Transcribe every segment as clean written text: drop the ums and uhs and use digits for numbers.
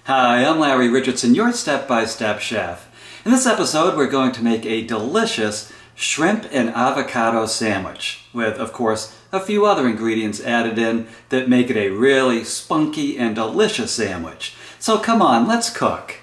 Hi, I'm Larry Richardson, your step-by-step chef. In this episode, we're going to make a delicious shrimp and avocado sandwich with, of course, a few other ingredients added in that make it a really spunky and delicious sandwich. So come on, let's cook.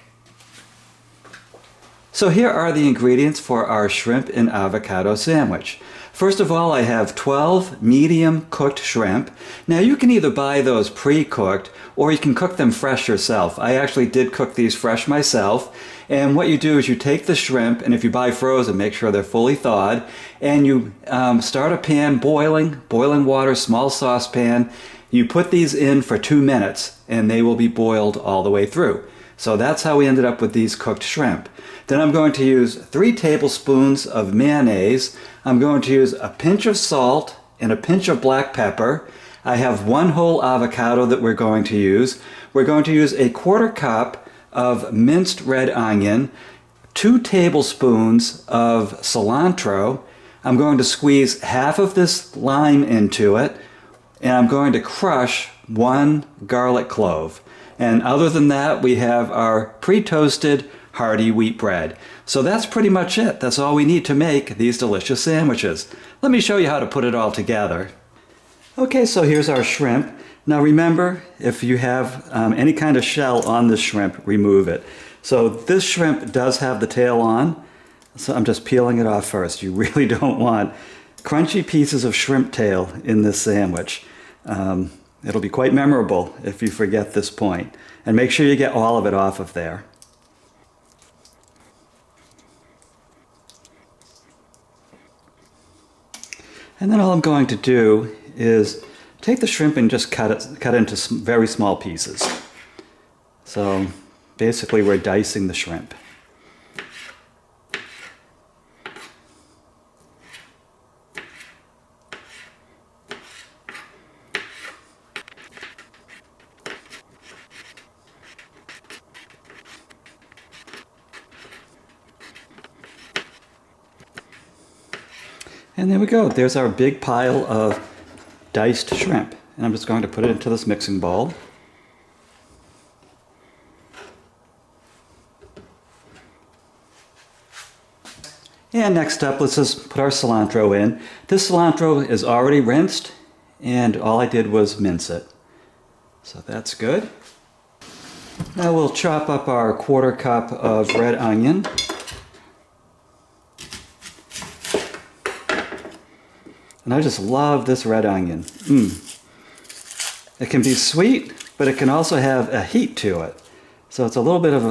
So here are the ingredients for our shrimp and avocado sandwich. First of all, I have 12 medium cooked shrimp. Now you can either buy those pre-cooked or you can cook them fresh yourself. I actually did cook these fresh myself. And what you do is you take the shrimp, and if you buy frozen, make sure they're fully thawed, and you start a pan boiling water, small saucepan. You put these in for 2 minutes and they will be boiled all the way through. So that's how we ended up with these cooked shrimp. Then I'm going to use 3 tablespoons of mayonnaise. I'm going to use a pinch of salt and a pinch of black pepper. I have 1 whole avocado that we're going to use. We're going to use a 1/4 cup of minced red onion, 2 tablespoons of cilantro. I'm going to squeeze half of this lime into it, and I'm going to crush 1 garlic clove. And other than that, we have our pre-toasted hearty wheat bread. So that's pretty much it. That's all we need to make these delicious sandwiches. Let me show you how to put it all together. Okay, so here's our shrimp. Now remember, if you have any kind of shell on the shrimp, remove it. So this shrimp does have the tail on, so I'm just peeling it off first. You really don't want crunchy pieces of shrimp tail in this sandwich. It'll be quite memorable if you forget this point. And make sure you get all of it off of there. And then all I'm going to do is take the shrimp and just cut it into very small pieces. So basically we're dicing the shrimp. And there we go. There's our big pile of diced shrimp. And I'm just going to put it into this mixing bowl. And next up, let's just put our cilantro in. This cilantro is already rinsed, and all I did was mince it. So that's good. Now we'll chop up our 1/4 cup of red onion. And I just love this red onion. It can be sweet, but it can also have a heat to it. So it's a little bit of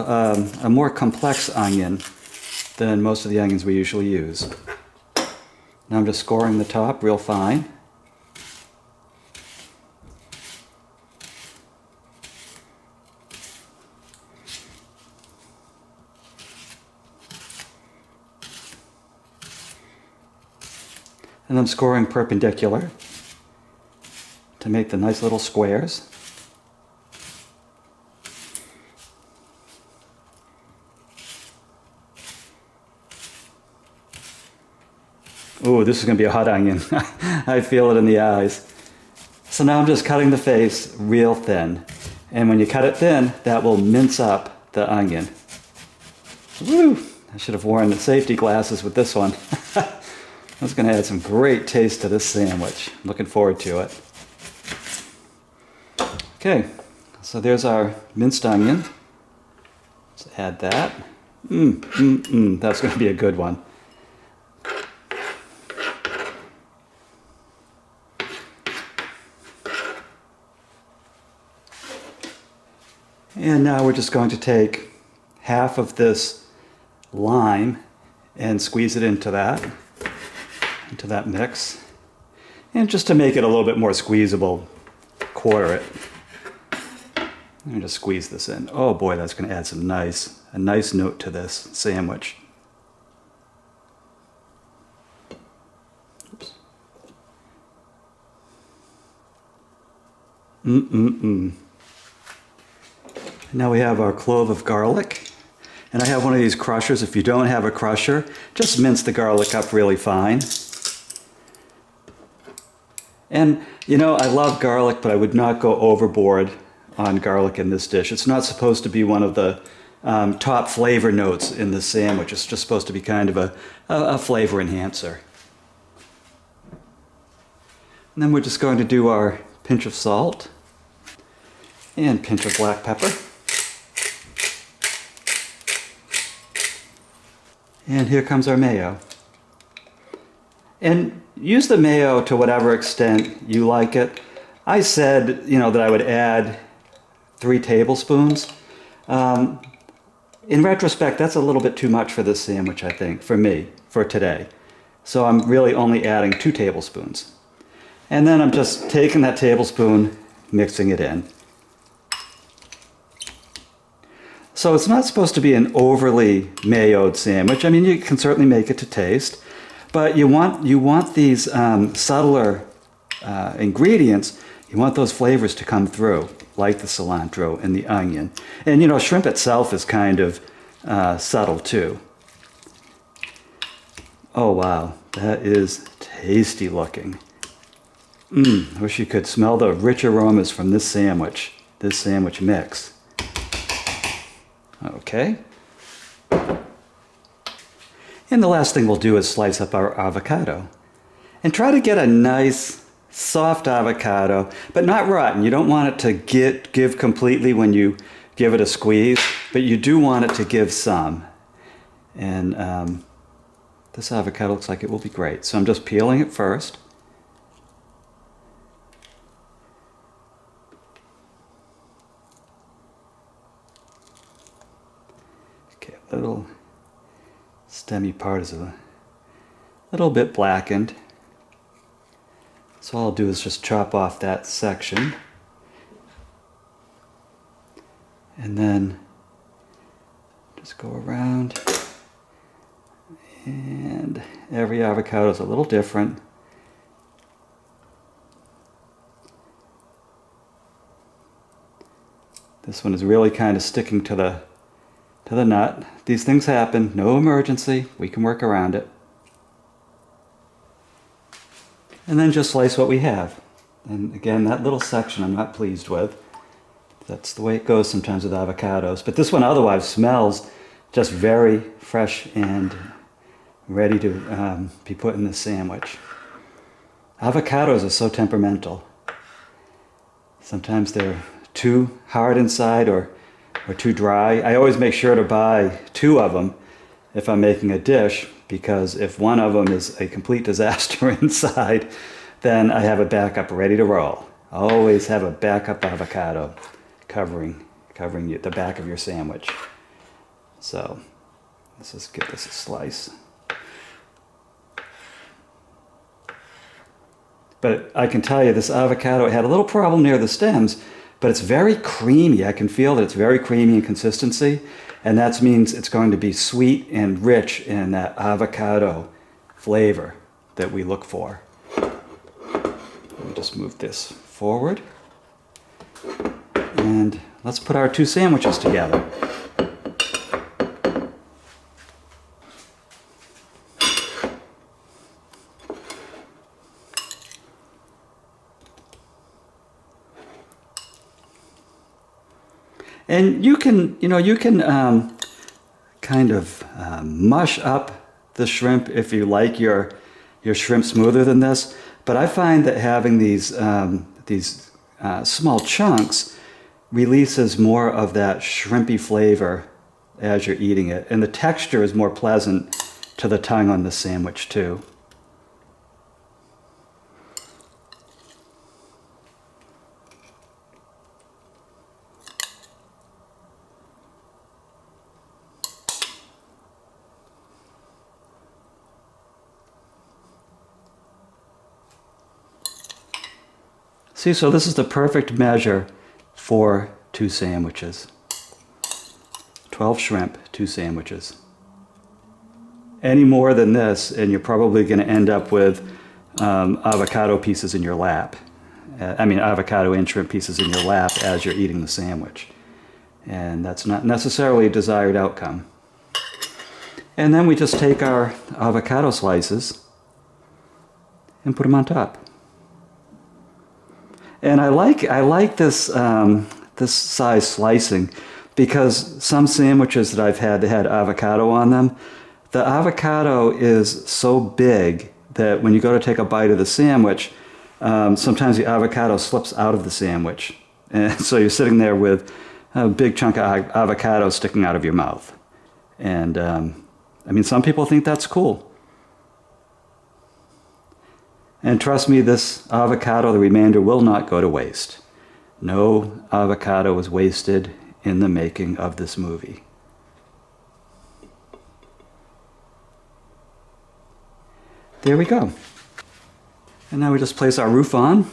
a more complex onion than most of the onions we usually use. Now I'm just scoring the top real fine. And I'm scoring perpendicular to make the nice little squares. Ooh, this is going to be a hot onion. I feel it in the eyes. So now I'm just cutting the face real thin. And when you cut it thin, that will mince up the onion. Woo! I should have worn the safety glasses with this one. That's going to add some great taste to this sandwich. Looking forward to it. Okay, so there's our minced onion. Let's add that. That's going to be a good one. And now we're just going to take half of this lime and squeeze it into that mix. And just to make it a little bit more squeezable, 1/4 it. And just squeeze this in. Oh boy, that's going to add a nice note to this sandwich. Oops. Now we have our clove of garlic. And I have one of these crushers. If you don't have a crusher, just mince the garlic up really fine. And you know, I love garlic, but I would not go overboard on garlic in this dish. It's not supposed to be one of the top flavor notes in the sandwich. It's just supposed to be kind of a flavor enhancer. And then we're just going to do our pinch of salt and pinch of black pepper. And here comes our mayo. And use the mayo to whatever extent you like it. I said, that I would add 3 tablespoons. In retrospect, that's a little bit too much for this sandwich, I think, for me, for today. So I'm really only adding 2 tablespoons. And then I'm just taking that tablespoon, mixing it in. So it's not supposed to be an overly mayoed sandwich. I mean, you can certainly make it to taste, but you want these subtler ingredients. You want those flavors to come through, like the cilantro and the onion. And shrimp itself is kind of subtle too. Oh wow, that is tasty looking. I wish you could smell the rich aromas from this sandwich mix. Okay. And the last thing we'll do is slice up our avocado. And try to get a nice, soft avocado, but not rotten. You don't want it to give completely when you give it a squeeze, but you do want it to give some. And this avocado looks like it will be great. So I'm just peeling it first. Okay, a little stemmy part is a little bit blackened. So all I'll do is just chop off that section. And then just go around. And every avocado is a little different. This one is really kind of sticking to the nut. These things happen, no emergency, we can work around it. And then just slice what we have. And again, that little section I'm not pleased with. That's the way it goes sometimes with avocados. But this one otherwise smells just very fresh and ready to be put in this sandwich. Avocados are so temperamental. Sometimes they're too hard inside or too dry. I always make sure to buy 2 of them if I'm making a dish, because if one of them is a complete disaster inside, then I have a backup ready to roll. Always have a backup avocado covering the back of your sandwich. So let's just give this a slice. But I can tell you, this avocado, it had a little problem near the stems, but it's very creamy. I can feel that it's very creamy in consistency, and that means it's going to be sweet and rich in that avocado flavor that we look for. Let me just move this forward. And let's put our 2 sandwiches together. And you can kind of mush up the shrimp if you like your shrimp smoother than this. But I find that having these small chunks releases more of that shrimpy flavor as you're eating it. And the texture is more pleasant to the tongue on the sandwich too. See, so this is the perfect measure for 2 sandwiches. 12 shrimp, 2 sandwiches. Any more than this, and you're probably going to end up with avocado pieces in your lap. Avocado and shrimp pieces in your lap as you're eating the sandwich. And that's not necessarily a desired outcome. And then we just take our avocado slices and put them on top. And I like this this size slicing, because some sandwiches that I've had that had avocado on them, the avocado is so big that when you go to take a bite of the sandwich, sometimes the avocado slips out of the sandwich. And so you're sitting there with a big chunk of avocado sticking out of your mouth. And I mean, some people think that's cool. And trust me, this avocado, the remainder, will not go to waste. No avocado was wasted in the making of this movie. There we go. And now we just place our roof on.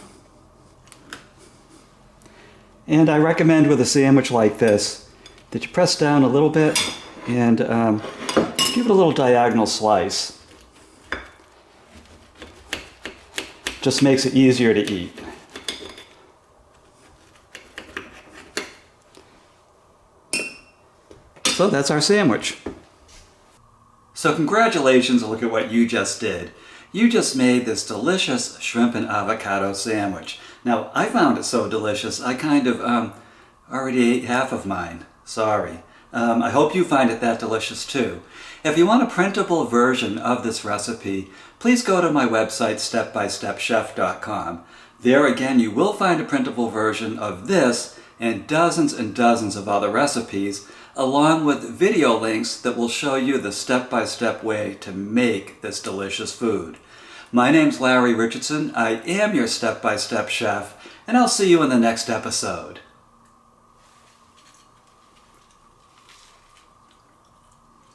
And I recommend with a sandwich like this that you press down a little bit and give it a little diagonal slice. Just makes it easier to eat. So that's our sandwich. So congratulations, look at what you just did. You just made this delicious shrimp and avocado sandwich. Now, I found it so delicious, I kind of already ate half of mine. Sorry. I hope you find it that delicious too. If you want a printable version of this recipe, please go to my website, stepbystepchef.com. There again, you will find a printable version of this and dozens of other recipes, along with video links that will show you the step-by-step way to make this delicious food. My name's Larry Richardson. I am your step-by-step chef, and I'll see you in the next episode.